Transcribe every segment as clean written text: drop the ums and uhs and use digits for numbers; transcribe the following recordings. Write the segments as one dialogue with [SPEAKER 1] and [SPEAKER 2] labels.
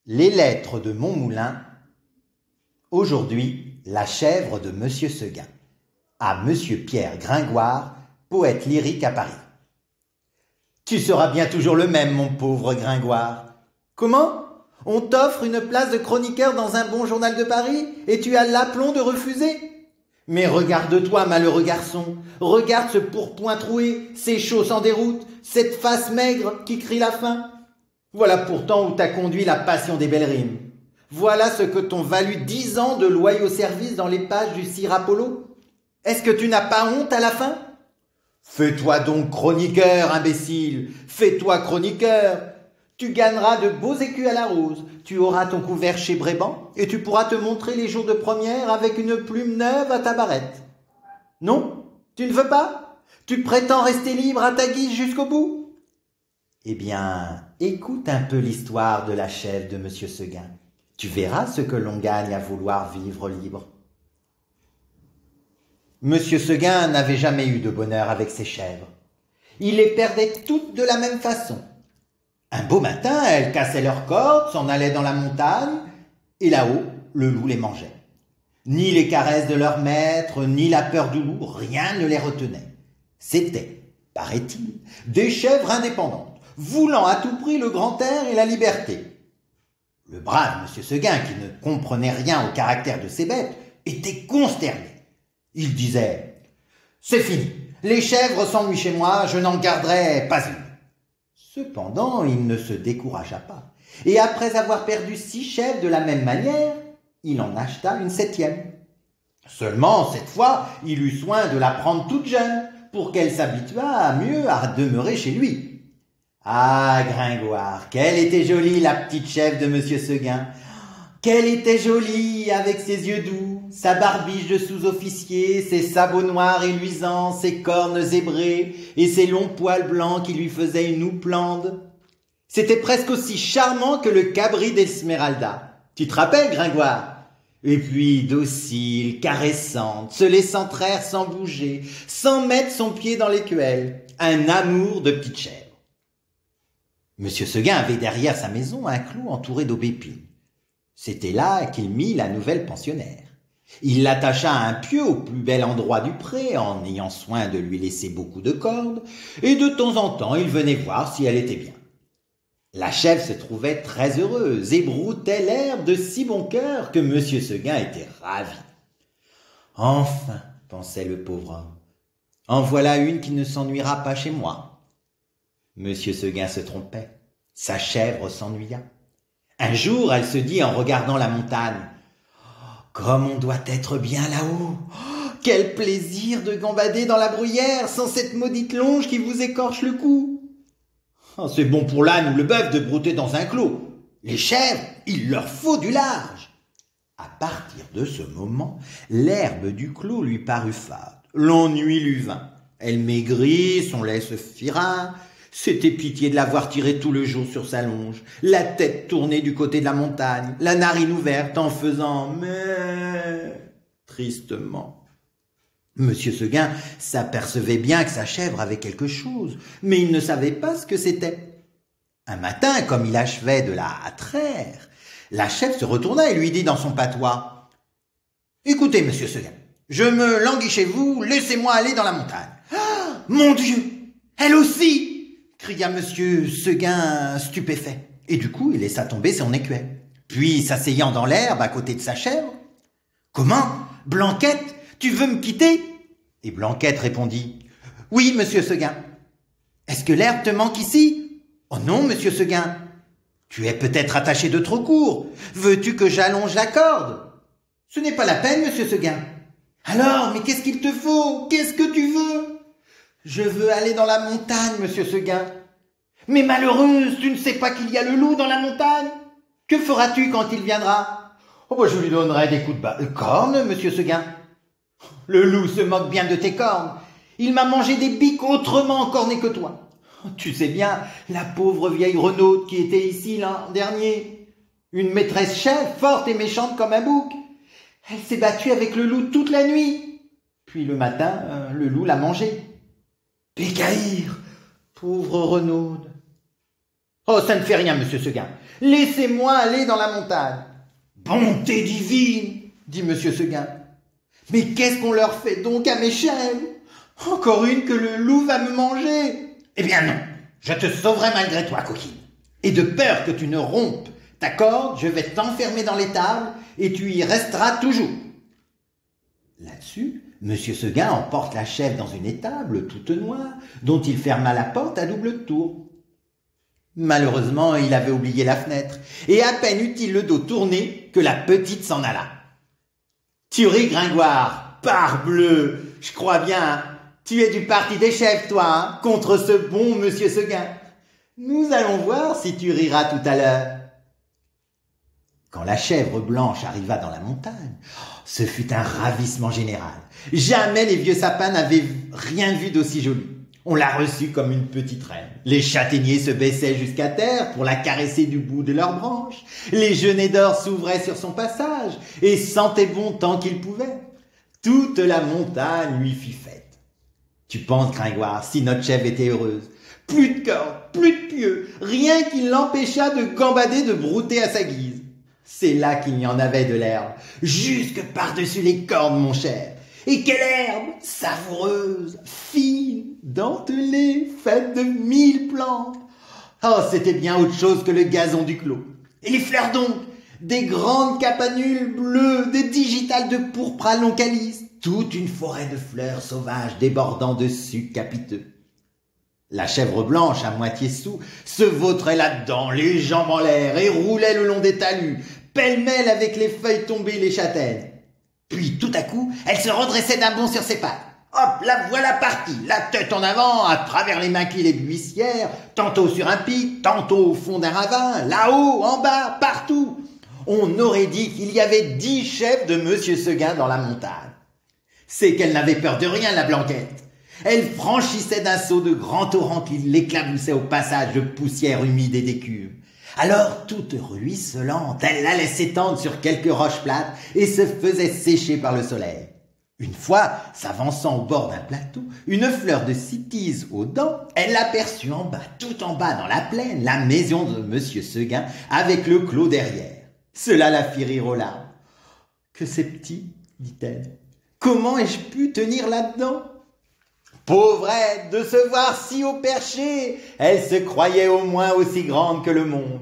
[SPEAKER 1] Les lettres de Montmoulin. Aujourd'hui, la chèvre de Monsieur Seguin. À Monsieur Pierre Gringoire, poète lyrique à Paris. Tu seras bien toujours le même, mon pauvre Gringoire. Comment ? On t'offre une place de chroniqueur dans un bon journal de Paris et tu as l'aplomb de refuser ? Mais regarde-toi, malheureux garçon, regarde ce pourpoint troué, ces chaussons en déroute, cette face maigre qui crie la faim. Voilà pourtant où t'a conduit la passion des belles rimes. Voilà ce que t'ont valu 10 ans de loyaux services dans les pages du Sire Apollo. Est-ce que tu n'as pas honte à la fin ? Fais-toi donc chroniqueur, imbécile, fais-toi chroniqueur. Tu gagneras de beaux écus à la rose, tu auras ton couvert chez Bréban et tu pourras te montrer les jours de première avec une plume neuve à ta barrette. Non ? Tu ne veux pas ? Tu prétends rester libre à ta guise jusqu'au bout ? Eh bien, écoute un peu l'histoire de la chèvre de Monsieur Seguin. Tu verras ce que l'on gagne à vouloir vivre libre. Monsieur Seguin n'avait jamais eu de bonheur avec ses chèvres. Il les perdait toutes de la même façon. Un beau matin, elles cassaient leurs cordes, s'en allaient dans la montagne, et là-haut, le loup les mangeait. Ni les caresses de leur maître, ni la peur du loup, rien ne les retenait. C'étaient, paraît-il, des chèvres indépendantes, voulant à tout prix le grand air et la liberté. Le brave Monsieur Seguin, qui ne comprenait rien au caractère de ces bêtes, était consterné. Il disait « C'est fini, les chèvres s'ennuient chez moi, je n'en garderai pas une. » Cependant, il ne se découragea pas, et après avoir perdu 6 chèvres de la même manière, il en acheta une 7e. Seulement, cette fois, il eut soin de la prendre toute jeune, pour qu'elle s'habituât mieux à demeurer chez lui. Ah, Gringoire, qu'elle était jolie, la petite chèvre de Monsieur Seguin. Qu'elle était jolie, avec ses yeux doux, sa barbiche de sous-officier, ses sabots noirs et luisants, ses cornes zébrées et ses longs poils blancs qui lui faisaient une houppelande. C'était presque aussi charmant que le cabri d'Esmeralda. Tu te rappelles, Gringoire ? Et puis, docile, caressante, se laissant traire sans bouger, sans mettre son pied dans l'écuelle. Un amour de petite chèvre. Monsieur Seguin avait derrière sa maison un clos entouré d'aubépines. C'était là qu'il mit la nouvelle pensionnaire. Il l'attacha à un pieu au plus bel endroit du pré, en ayant soin de lui laisser beaucoup de cordes, et de temps en temps il venait voir si elle était bien. La chèvre se trouvait très heureuse et broutait l'herbe de si bon cœur que Monsieur Seguin était ravi. Enfin, pensait le pauvre homme, en voilà une qui ne s'ennuiera pas chez moi. Monsieur Seguin se trompait. Sa chèvre s'ennuya. Un jour, elle se dit en regardant la montagne « Comme on doit être bien là-haut ! Quel plaisir de gambader dans la bruyère sans cette maudite longe qui vous écorche le cou ! C'est bon pour l'âne ou le bœuf de brouter dans un clos. Les chèvres, il leur faut du large. » À partir de ce moment, l'herbe du clos lui parut fade. L'ennui lui vint. Elle maigrit, son lait se fira. C'était pitié de l'avoir tiré tout le jour sur sa longe, la tête tournée du côté de la montagne, la narine ouverte en faisant « mais » tristement. Monsieur Seguin s'apercevait bien que sa chèvre avait quelque chose, mais il ne savait pas ce que c'était. Un matin, comme il achevait de la traire, la chèvre se retourna et lui dit dans son patois « Écoutez, Monsieur Seguin, je me languis chez vous, laissez-moi aller dans la montagne. »« Ah, mon Dieu, elle aussi !» cria Monsieur Seguin stupéfait, et du coup il laissa tomber son écuelle. Puis, s'asseyant dans l'herbe à côté de sa chèvre, « Comment, Blanquette, tu veux me quitter ?» Et Blanquette répondit, « Oui, Monsieur Seguin. »« Est-ce que l'herbe te manque ici ?»« Oh non, Monsieur Seguin. »« Tu es peut-être attaché de trop court. Veux-tu que j'allonge la corde ?»« Ce n'est pas la peine, Monsieur Seguin. »« Alors, mais qu'est-ce qu'il te faut ? Qu'est-ce que tu veux ? » « Je veux aller dans la montagne, Monsieur Seguin. »« Mais malheureuse, tu ne sais pas qu'il y a le loup dans la montagne ? Que feras-tu quand il viendra ? »« Oh, je lui donnerai des coups de cornes, Monsieur Seguin. »« Le loup se moque bien de tes cornes. Il m'a mangé des biques autrement cornées que toi. Tu sais bien, la pauvre vieille Renaude qui était ici l'an dernier, une maîtresse chèvre, forte et méchante comme un bouc. Elle s'est battue avec le loup toute la nuit. Puis le matin, le loup l'a mangée. Pécaïre, pauvre Renaude. Oh, ça ne fait rien, monsieur Seguin. Laissez-moi aller dans la montagne. Bonté divine, dit monsieur Seguin. Mais qu'est-ce qu'on leur fait donc à mes chèvres? Encore une que le loup va me manger. Eh bien non, je te sauverai malgré toi, coquine. Et de peur que tu ne rompes ta corde, je vais t'enfermer dans l'étable et tu y resteras toujours. Là-dessus, monsieur Seguin emporte la chèvre dans une étable toute noire, dont il ferma la porte à double tour. Malheureusement, il avait oublié la fenêtre, et à peine eut-il le dos tourné que la petite s'en alla. Tu ris, Gringoire, parbleu, je crois bien, tu es du parti des chèvres, toi, hein, contre ce bon monsieur Seguin. Nous allons voir si tu riras tout à l'heure. Quand la chèvre blanche arriva dans la montagne, ce fut un ravissement général. Jamais les vieux sapins n'avaient rien vu d'aussi joli. On l'a reçue comme une petite reine. Les châtaigniers se baissaient jusqu'à terre pour la caresser du bout de leurs branches. Les genêts d'or s'ouvraient sur son passage et sentaient bon tant qu'ils pouvaient. Toute la montagne lui fit fête. Tu penses, Gringoire, si notre chèvre était heureuse? Plus de cordes, plus de pieux, rien qui l'empêcha de gambader, de brouter à sa guise. C'est là qu'il y en avait de l'herbe, jusque par-dessus les cordes, mon cher. Et quelle herbe, savoureuse, fine, dentelée, faite de 1000 plantes. Oh, c'était bien autre chose que le gazon du clos. Et les fleurs donc, des grandes campanules bleues, des digitales de pourpre à long calice, toute une forêt de fleurs sauvages débordant de sucs capiteux. La chèvre blanche, à moitié sous, se vautrait là-dedans, les jambes en l'air, et roulait le long des talus, pêle-mêle avec les feuilles tombées et les châtaignes. Puis, tout à coup, elle se redressait d'un bond sur ses pattes. Hop, la voilà partie, la tête en avant, à travers les maquis et les buissières, tantôt sur un pic, tantôt au fond d'un ravin, là-haut, en bas, partout. On aurait dit qu'il y avait 10 chèvres de monsieur Seguin dans la montagne. C'est qu'elle n'avait peur de rien, la Blanquette. Elle franchissait d'un saut de grands torrents qui l'éclaboussaient au passage de poussière humide et d'écume. Alors, toute ruisselante, elle la laissait s'étendre sur quelques roches plates et se faisait sécher par le soleil. Une fois, s'avançant au bord d'un plateau, une fleur de cytise aux dents, elle aperçut en bas, tout en bas dans la plaine, la maison de monsieur Seguin avec le clos derrière. Cela la fit rire aux larmes. « Que c'est petit, dit-elle. Comment ai-je pu tenir là-dedans ?» Pauvrette, de se voir si haut perché, elle se croyait au moins aussi grande que le monde.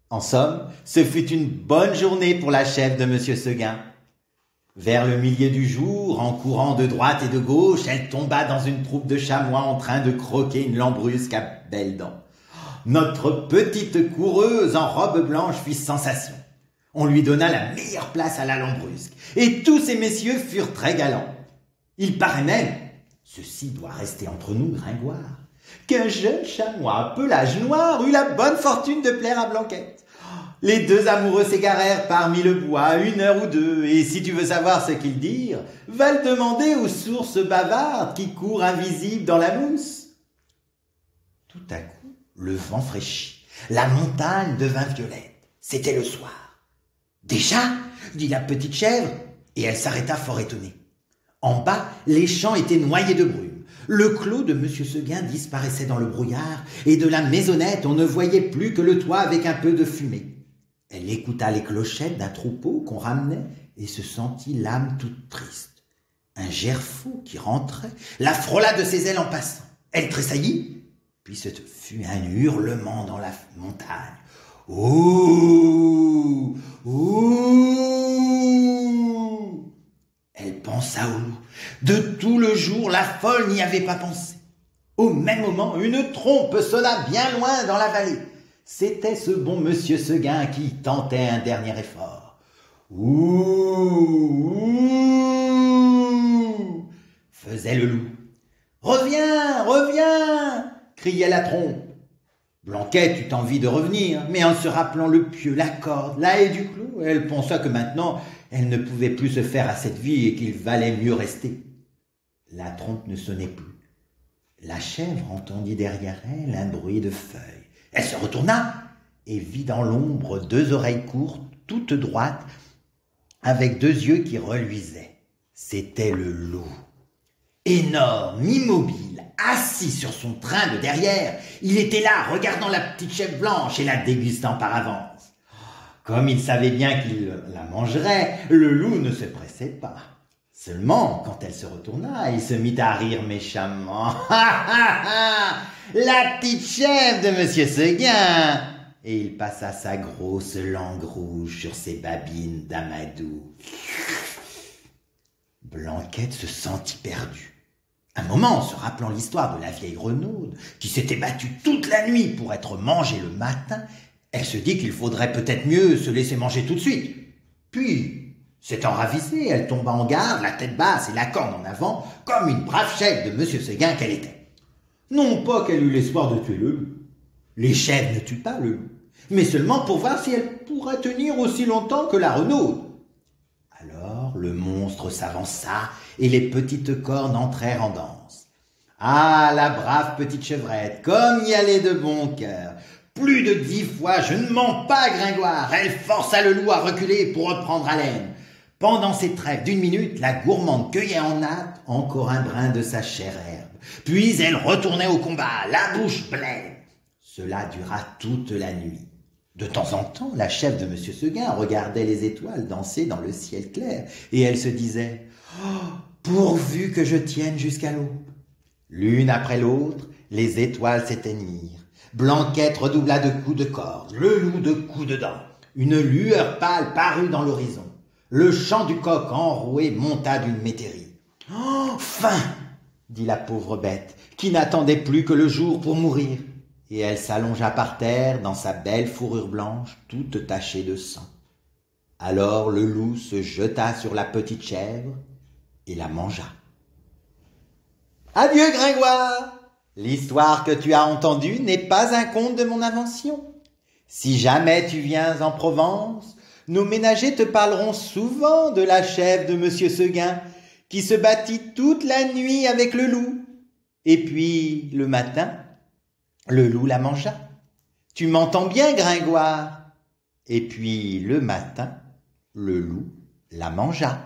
[SPEAKER 1] En somme, ce fut une bonne journée pour la chèvre de monsieur Seguin. Vers le milieu du jour, en courant de droite et de gauche, elle tomba dans une troupe de chamois en train de croquer une lambrusque à belles dents. Notre petite coureuse en robe blanche fit sensation. On lui donna la meilleure place à la lambrusque, et tous ces messieurs furent très galants. Il paraît même, ceci doit rester entre nous, Gringoire, qu'un jeune chamois à pelage noir eut la bonne fortune de plaire à Blanquette. Les deux amoureux s'égarèrent parmi le bois 1 heure ou 2, et si tu veux savoir ce qu'ils dirent, va le demander aux sources bavardes qui courent invisibles dans la mousse. Tout à coup, le vent fraîchit, la montagne devint violette. C'était le soir. « Déjà ?» dit la petite chèvre, et elle s'arrêta fort étonnée. En bas, les champs étaient noyés de brume. Le clos de monsieur Seguin disparaissait dans le brouillard, et de la maisonnette, on ne voyait plus que le toit avec un peu de fumée. Elle écouta les clochettes d'un troupeau qu'on ramenait et se sentit l'âme toute triste. Un gerfaut qui rentrait la frôla de ses ailes en passant. Elle tressaillit, puis ce fut un hurlement dans la montagne. « Ouh! Ouh !» Elle pensa au loup. De tout le jour, la folle n'y avait pas pensé. Au même moment, une trompe sonna bien loin dans la vallée. C'était ce bon monsieur Seguin qui tentait un dernier effort. « Ouh! Ouh !» faisait le loup. « Reviens! Reviens !» criait la trompe. Blanquette eut envie de revenir, mais en se rappelant le pieu, la corde, la haie du clos, elle pensa que maintenant, elle ne pouvait plus se faire à cette vie et qu'il valait mieux rester. La trompe ne sonnait plus. La chèvre entendit derrière elle un bruit de feuilles. Elle se retourna et vit dans l'ombre 2 oreilles courtes, toutes droites, avec 2 yeux qui reluisaient. C'était le loup. Énorme, immobile, assis sur son train de derrière. Il était là, regardant la petite chèvre blanche et la dégustant par avance. Comme il savait bien qu'il la mangerait, le loup ne se pressait pas. Seulement, quand elle se retourna, il se mit à rire méchamment. « La petite chèvre de Monsieur Seguin !» Et il passa sa grosse langue rouge sur ses babines d'amadou. Blanquette se sentit perdue. Un moment, se rappelant l'histoire de la vieille Renaude, qui s'était battue toute la nuit pour être mangée le matin, elle se dit qu'il faudrait peut-être mieux se laisser manger tout de suite. Puis, s'étant ravisée, elle tomba en garde, la tête basse et la corne en avant, comme une brave chèvre de Monsieur Seguin qu'elle était. Non pas qu'elle eût l'espoir de tuer le loup. Les chèvres ne tuent pas le loup, mais seulement pour voir si elle pourrait tenir aussi longtemps que la Renaude. Alors le monstre s'avança et les petites cornes entrèrent en danse. Ah, la brave petite chevrette, comme y allait de bon cœur. Plus de 10 fois, je ne mens pas, Gringoire. Elle força le loup à reculer pour reprendre haleine. Pendant ces trêves d'1 minute, la gourmande cueillait en hâte encore un brin de sa chère herbe. Puis elle retournait au combat, la bouche pleine. Cela dura toute la nuit. De temps en temps, la chèvre de Monsieur Seguin regardait les étoiles danser dans le ciel clair, et elle se disait « Oh, pourvu que je tienne jusqu'à l'aube !» L'une après l'autre, les étoiles s'éteignirent. Blanquette redoubla de coups de corde, le loup de coups de dents. Une lueur pâle parut dans l'horizon. Le chant du coq enroué monta d'une métairie. « Oh, faim !» dit la pauvre bête, qui n'attendait plus que le jour pour mourir. Et elle s'allongea par terre dans sa belle fourrure blanche, toute tachée de sang. Alors le loup se jeta sur la petite chèvre et la mangea. Adieu, Gringoire! L'histoire que tu as entendue n'est pas un conte de mon invention. Si jamais tu viens en Provence, nos ménagers te parleront souvent de la chèvre de Monsieur Seguin, qui se battit toute la nuit avec le loup. Et puis, le matin, le loup la mangea. Tu m'entends bien, Gringoire? Et puis, le matin, le loup la mangea.